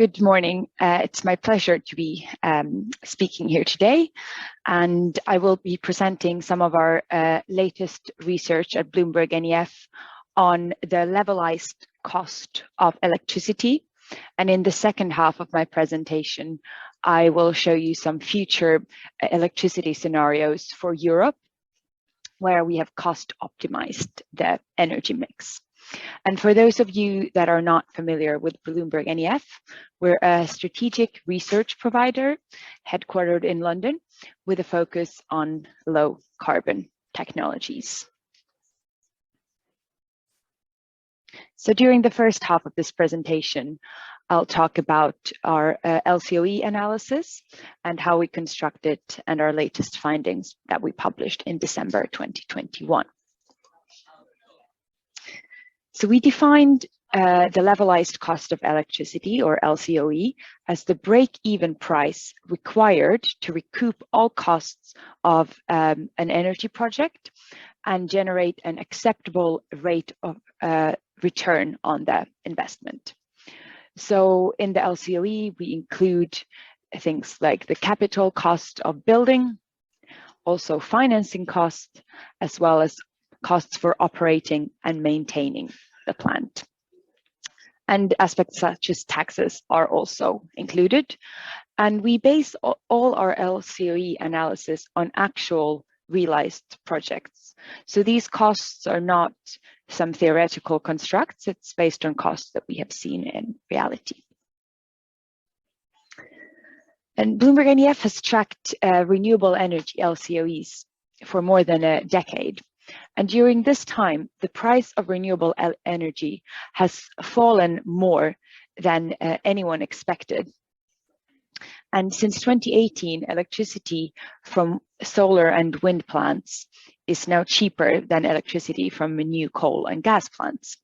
Good morning. It's my pleasure to be speaking here today, and I will be presenting some of our latest research at Bloomberg NEF on the levelized cost of electricity. And in the second half of my presentation, I will show you some future electricity scenarios for Europe, where we have cost optimized the energy mix. And for those of you that are not familiar with Bloomberg NEF, we're a strategic research provider headquartered in London with a focus on low carbon technologies. So during the first half of this presentation, I'll talk about our LCOE analysis and how we construct it and our latest findings that we published in December 2021. So we defined the levelized cost of electricity, or LCOE, as the break-even price required to recoup all costs of an energy project and generate an acceptable rate of return on the investment. So in the LCOE, we include things like the capital cost of building, also financing costs, as well as costs for operating and maintaining the plant. And aspects such as taxes are also included. And we base all our LCOE analysis on actual realized projects. So these costs are not some theoretical constructs, it's based on costs that we have seen in reality. And Bloomberg NEF has tracked renewable energy LCOEs for more than a decade. And during this time, the price of renewable energy has fallen more than anyone expected. And since 2018, electricity from solar and wind plants is now cheaper than electricity from new coal and gas plants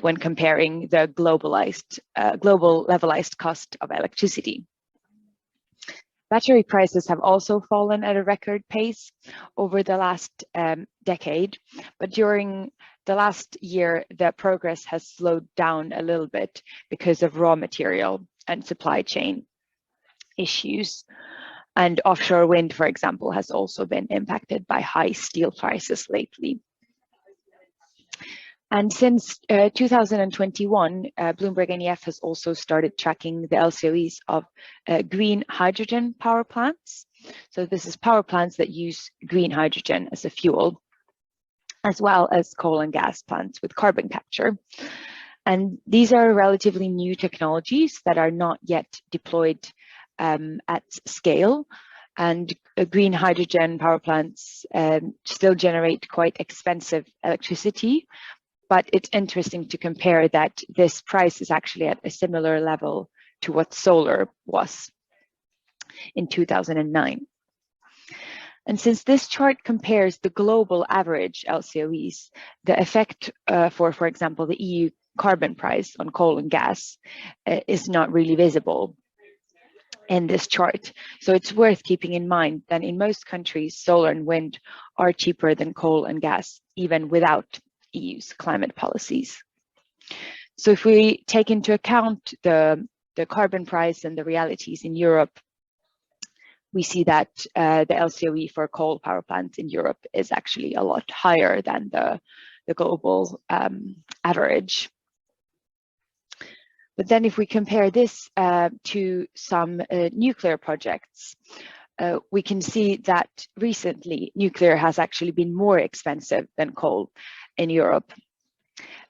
when comparing the global levelized cost of electricity. Battery prices have also fallen at a record pace over the last decade, but during the last year, the progress has slowed down a little bit because of raw material and supply chain issues. And offshore wind, for example, has also been impacted by high steel prices lately. And since 2021, Bloomberg NEF has also started tracking the LCOEs of green hydrogen power plants. So this is power plants that use green hydrogen as a fuel, as well as coal and gas plants with carbon capture. And these are relatively new technologies that are not yet deployed at scale. And green hydrogen power plants still generate quite expensive electricity. But it's interesting to compare that this price is actually at a similar level to what solar was in 2009. And since this chart compares the global average LCOEs, the effect for example, the EU carbon price on coal and gas is not really visible in this chart. So it's worth keeping in mind that in most countries, solar and wind are cheaper than coal and gas, even without EU's climate policies. So if we take into account the carbon price and the realities in Europe, we see that the LCOE for coal power plants in Europe is actually a lot higher than the global average. But then if we compare this to some nuclear projects, we can see that recently nuclear has actually been more expensive than coal in Europe.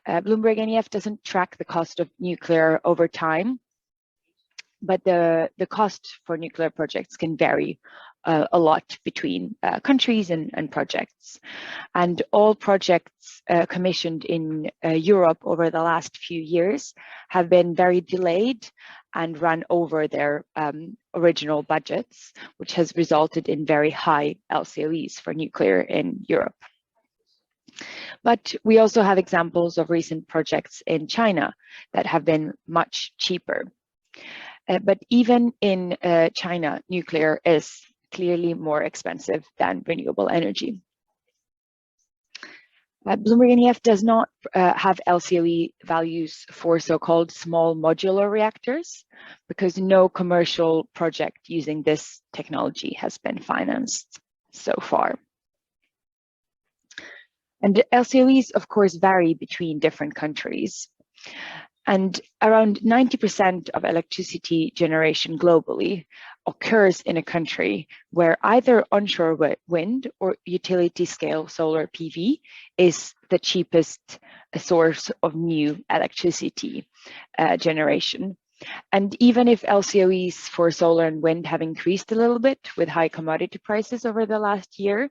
Bloomberg NEF doesn't track the cost of nuclear over time, but the cost for nuclear projects can vary a lot between countries and projects. And all projects commissioned in Europe over the last few years have been very delayed and run over their original budgets, which has resulted in very high LCOEs for nuclear in Europe. But we also have examples of recent projects in China that have been much cheaper. But even in China, nuclear is clearly more expensive than renewable energy. Bloomberg NEF does not have LCOE values for so-called small modular reactors because no commercial project using this technology has been financed so far. And the LCOEs, of course, vary between different countries. And around 90% of electricity generation globally occurs in a country where either onshore wind or utility scale solar PV is the cheapest source of new electricity generation. And even if LCOEs for solar and wind have increased a little bit with high commodity prices over the last year,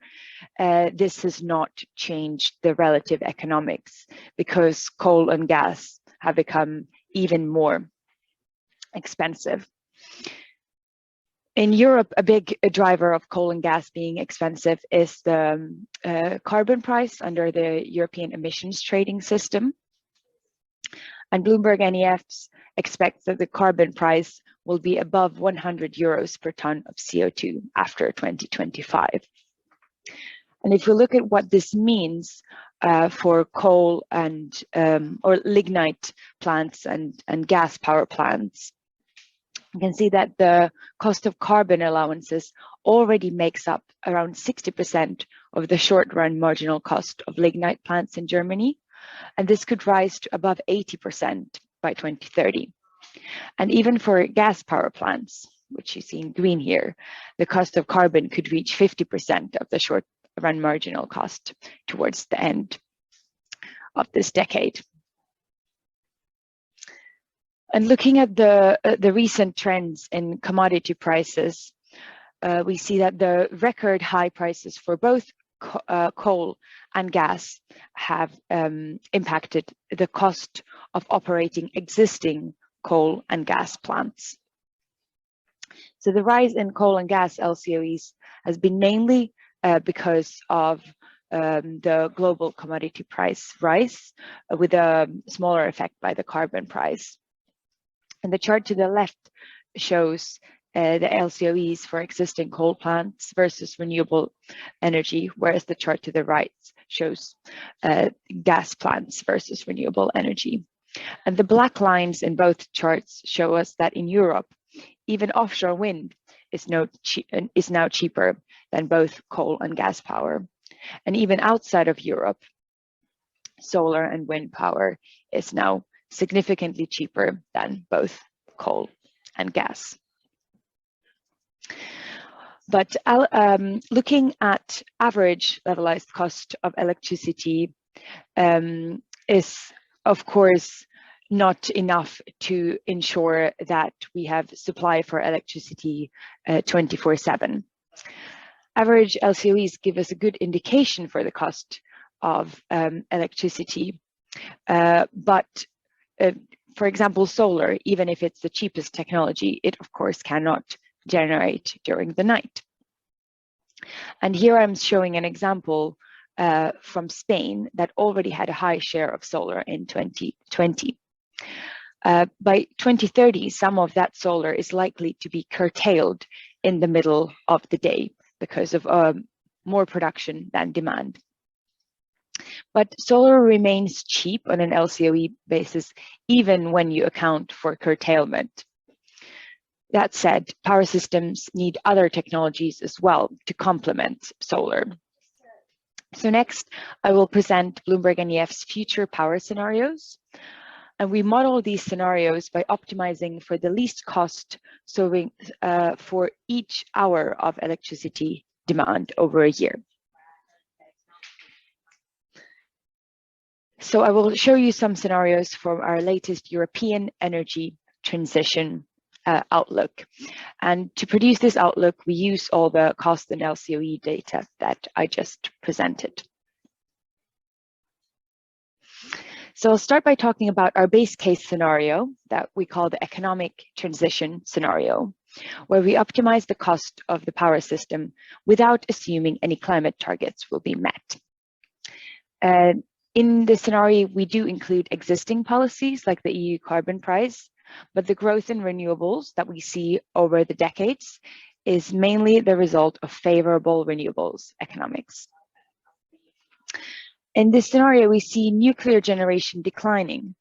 this has not changed the relative economics because coal and gas have become even more expensive. In Europe, a big driver of coal and gas being expensive is the carbon price under the European emissions trading system. And Bloomberg NEF expects that the carbon price will be above 100 euros per ton of CO2 after 2025. And if we look at what this means for coal and or lignite plants and gas power plants, you can see that the cost of carbon allowances already makes up around 60% of the short-run marginal cost of lignite plants in Germany, and this could rise to above 80% by 2030. And even for gas power plants, which you see in green here, the cost of carbon could reach 50% of the short-run marginal cost towards the end of this decade. And looking at the recent trends in commodity prices, we see that the record high prices for both coal and gas have impacted the cost of operating existing coal and gas plants. So the rise in coal and gas LCOEs has been mainly because of the global commodity price rise with a smaller effect by the carbon price. And the chart to the left shows the LCOEs for existing coal plants versus renewable energy, whereas the chart to the right shows gas plants versus renewable energy. And the black lines in both charts show us that in Europe, even offshore wind is now cheaper than both coal and gas power. And even outside of Europe, solar and wind power is now significantly cheaper than both coal and gas. But looking at average levelized cost of electricity is, of course, not enough to ensure that we have supply for electricity 24/7. Average LCOEs give us a good indication for the cost of electricity, but for example, solar, even if it's the cheapest technology, it of course cannot generate during the night. And here I'm showing an example from Spain that already had a high share of solar in 2020. By 2030, some of that solar is likely to be curtailed in the middle of the day because of more production than demand. But solar remains cheap on an LCOE basis, even when you account for curtailment. That said, power systems need other technologies as well to complement solar. So next, I will present Bloomberg NEF's future power scenarios. And we model these scenarios by optimizing for the least cost for each hour of electricity demand over a year. So I will show you some scenarios from our latest European energy transition outlook. And to produce this outlook, we use all the cost and LCOE data that I just presented. So I'll start by talking about our base case scenario that we call the economic transition scenario, where we optimize the cost of the power system without assuming any climate targets will be met. In this scenario, we do include existing policies like the EU carbon price, but the growth in renewables that we see over the decades is mainly the result of favorable renewables economics. In this scenario, we see nuclear generation declining.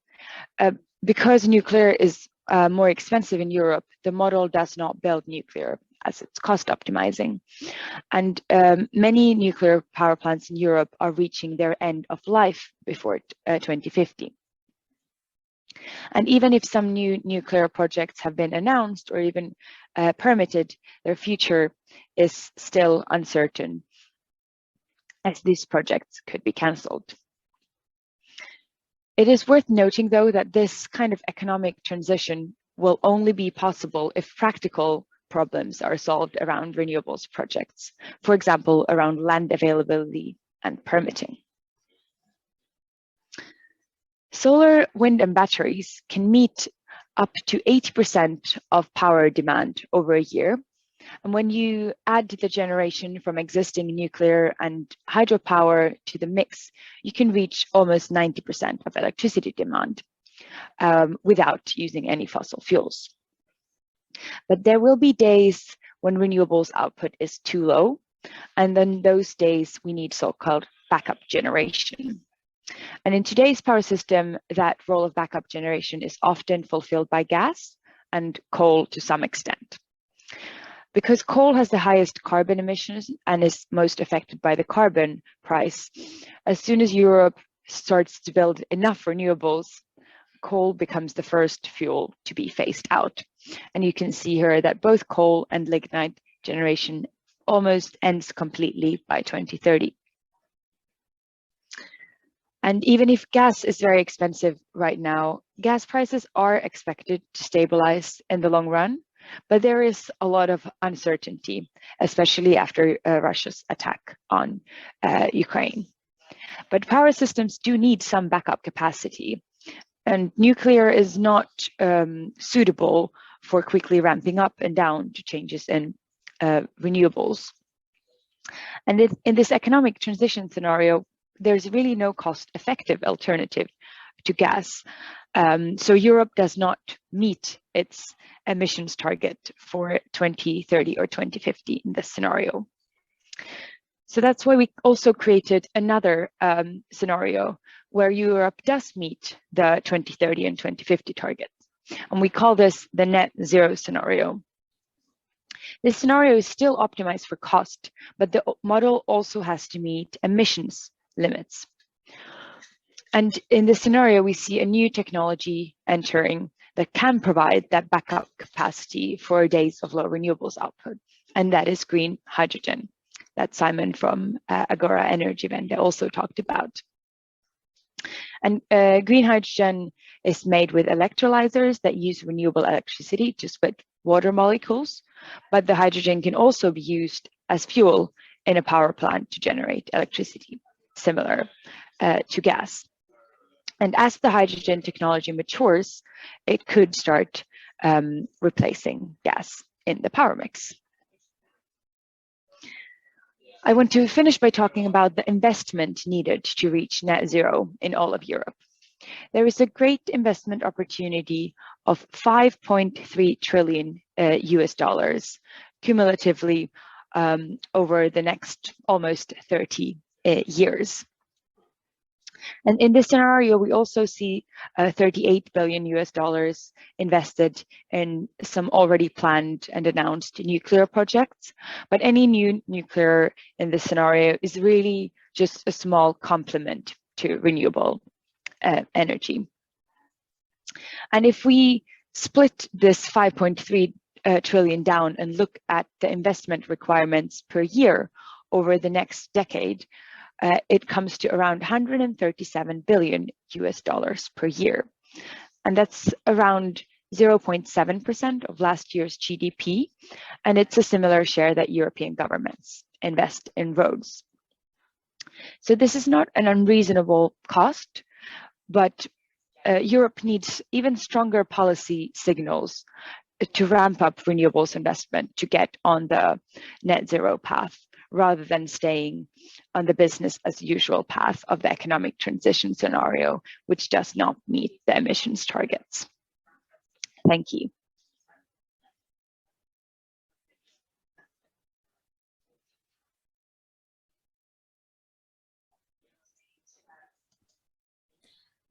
Because nuclear is more expensive in Europe, the model does not build nuclear as it's cost optimizing. And many nuclear power plants in Europe are reaching their end of life before 2050. And even if some new nuclear projects have been announced or even permitted, their future is still uncertain, as these projects could be cancelled. It is worth noting, though, that this kind of economic transition will only be possible if practical problems are solved around renewables projects, for example, around land availability and permitting. Solar, wind, and batteries can meet up to 80% of power demand over a year. And when you add the generation from existing nuclear and hydropower to the mix, you can reach almost 90% of electricity demand without using any fossil fuels. But there will be days when renewables output is too low, and then those days we need so-called backup generation. And in today's power system, that role of backup generation is often fulfilled by gas and coal to some extent. Because coal has the highest carbon emissions and is most affected by the carbon price, as soon as Europe starts to build enough renewables, coal becomes the first fuel to be phased out. And you can see here that both coal and lignite generation almost ends completely by 2030. And even if gas is very expensive right now, gas prices are expected to stabilize in the long run, but there is a lot of uncertainty, especially after Russia's attack on Ukraine. But power systems do need some backup capacity, and nuclear is not suitable for quickly ramping up and down to changes in renewables. And in this economic transition scenario, there's really no cost-effective alternative to gas. So Europe does not meet its emissions target for 2030 or 2050 in this scenario. So that's why we also created another scenario where Europe does meet the 2030 and 2050 targets. And we call this the net zero scenario. This scenario is still optimized for cost, but the model also has to meet emissions limits. And in this scenario, we see a new technology entering that can provide that backup capacity for days of low renewables output, and that is green hydrogen, that Simon from Agora Energy Vende also talked about. And green hydrogen is made with electrolyzers that use renewable electricity to split water molecules, but the hydrogen can also be used as fuel in a power plant to generate electricity, similar to gas. And as the hydrogen technology matures, it could start replacing gas in the power mix. I want to finish by talking about the investment needed to reach net zero in all of Europe. There is a great investment opportunity of 5.3 trillion US dollars cumulatively over the next almost 30 years. And in this scenario, we also see 38 billion US dollars invested in some already planned and announced nuclear projects. But any new nuclear in this scenario is really just a small complement to renewable energy. And if we split this 5.3 trillion down and look at the investment requirements per year over the next decade, it comes to around 137 billion US dollars per year. And that's around 0.7% of last year's GDP. And it's a similar share that European governments invest in roads. So this is not an unreasonable cost, but Europe needs even stronger policy signals to ramp up renewables investment to get on the net zero path, rather than staying on the business as usual path of the economic transition scenario, which does not meet the emissions targets. Thank you.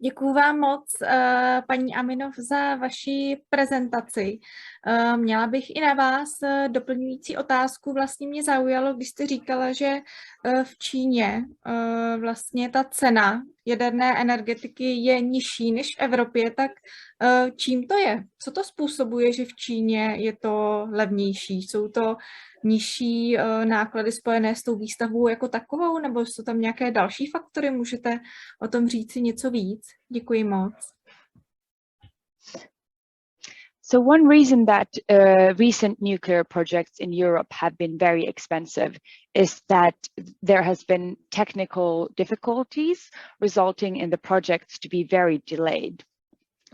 Děkuji vám moc, paní Aminoff, za vaši prezentaci. Měla bych i na vás doplňující otázku. Vlastně mě zaujalo, když jste říkala, že v Číně vlastně ta cena jaderné energetiky je nižší než v Evropě, tak čím to je? Co to způsobuje, že v Číně je to levnější? Jsou to nižší náklady spojené s tou výstavbou jako takovou, nebo jsou tam nějaké další faktory? Můžete o tom říci něco víc? Děkuji moc. So one reason that recent nuclear projects in Europe have been very expensive is that there has been technical difficulties resulting in the projects to be very delayed.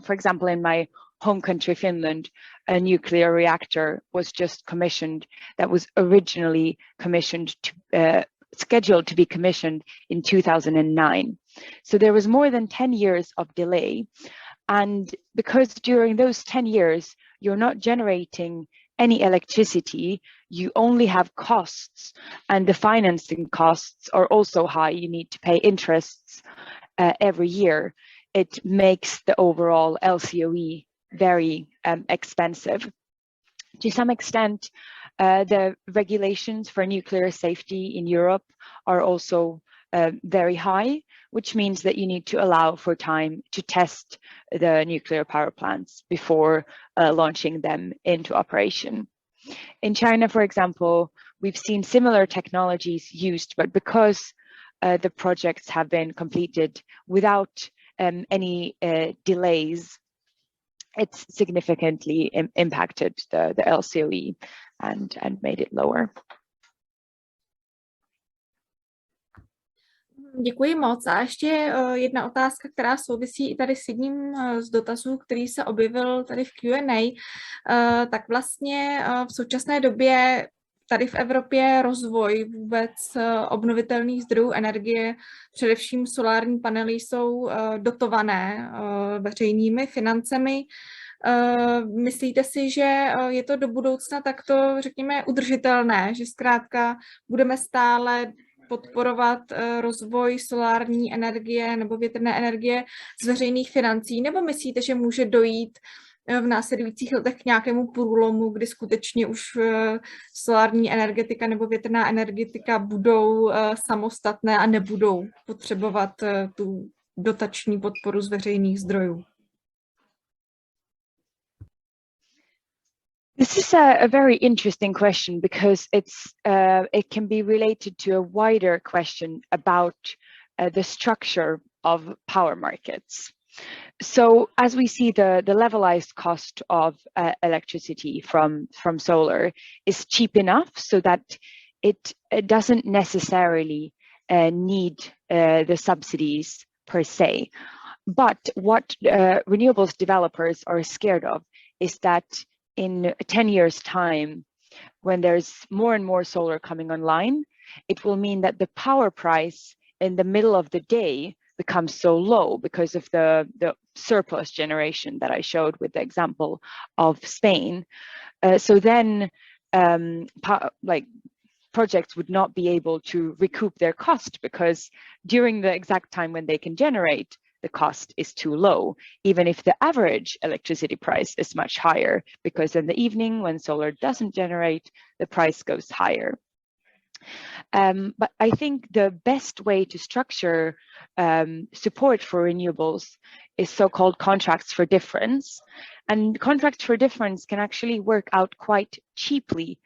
For example, in my home country, Finland, a nuclear reactor was just commissioned that was originally commissioned to scheduled to be commissioned in 2009. So there was more than 10 years of delay. And because during those 10 years, you're not generating any electricity, you only have costs, and the financing costs are also high. You need to pay interests every year. It makes the overall LCOE very expensive. To some extent, the regulations for nuclear safety in Europe are also very high, which means that you need to allow for time to test the nuclear power plants before launching them into operation. In China, for example, we've seen similar technologies used, but because the projects have been completed without any delays, it's significantly impacted the LCOE and made it lower. Děkuji moc. A ještě jedna otázka, která souvisí i tady s jedním z dotazů, který se objevil tady v Q&A. Tak vlastně v současné době tady v Evropě rozvoj vůbec obnovitelných zdrojů energie, především solární panely, jsou dotované veřejnými financemi. Myslíte si, že je to do budoucna takto, řekněme, udržitelné, že zkrátka budeme stále podporovat rozvoj solární energie nebo větrné energie z veřejných financí, nebo myslíte, že může dojít v následujících letech k nějakému průlomu, kdy skutečně už solární energetika nebo větrná energetika budou samostatné a nebudou potřebovat tu dotační podporu z veřejných zdrojů? This is a very interesting question because it can be related to a wider question about the structure of power markets. So as we see, the levelized cost of electricity from solar is cheap enough so that it doesn't necessarily need the subsidies per se. But what renewables developers are scared of is that in 10 years' time, when there's more and more solar coming online, it will mean that the power price in the middle of the day becomes so low because of the surplus generation that I showed with the example of Spain. So then projects would not be able to recoup their cost because during the exact time when they can generate, the cost is too low, even if the average electricity price is much higher, because in the evening when solar doesn't generate, the price goes higher. But I think the best way to structure support for renewables is so-called contracts for difference. And contracts for difference can actually work out quite cheaply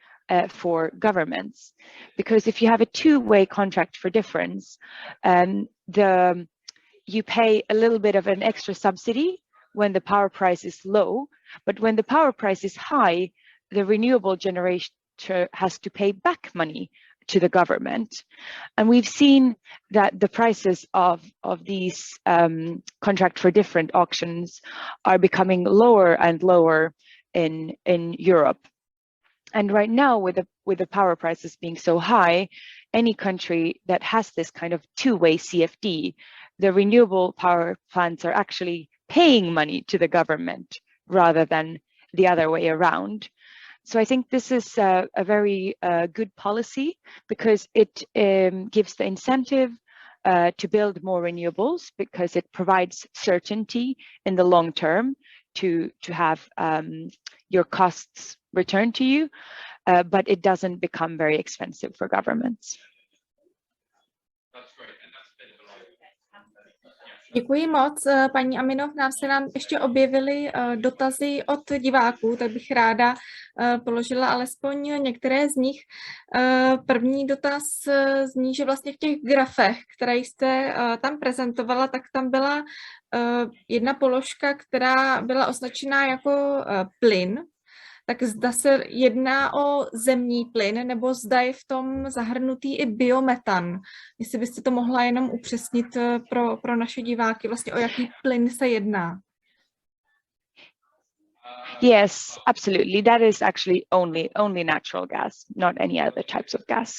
for governments, because if you have a two-way contract for difference, you pay a little bit of an extra subsidy when the power price is low, but when the power price is high, the renewable generator has to pay back money to the government. And we've seen that the prices of these contract for different auctions are becoming lower and lower in Europe. And right now, with the power prices being so high, any country that has this kind of two-way CFD, the renewable power plants are actually paying money to the government rather than the other way around. So I think this is a very good policy because it gives the incentive to build more renewables because it provides certainty in the long term to have your costs returned to you, but it doesn't become very expensive for governments. Děkuji moc, paní Aminoff. Nám ještě objevily dotazy od diváků, tak bych ráda položila alespoň některé z nich. První dotaz zní, že vlastně v těch grafech, které jste tam prezentovala, tak tam byla jedna položka, která byla označená jako plyn. Tak zda se jedná o zemní plyn, nebo zda je v tom zahrnutý i biometan. Jestli byste to mohla jenom upřesnit pro naše diváky, vlastně o jaký plyn se jedná. Yes, absolutely. That is actually only natural gas, not any other types of gas.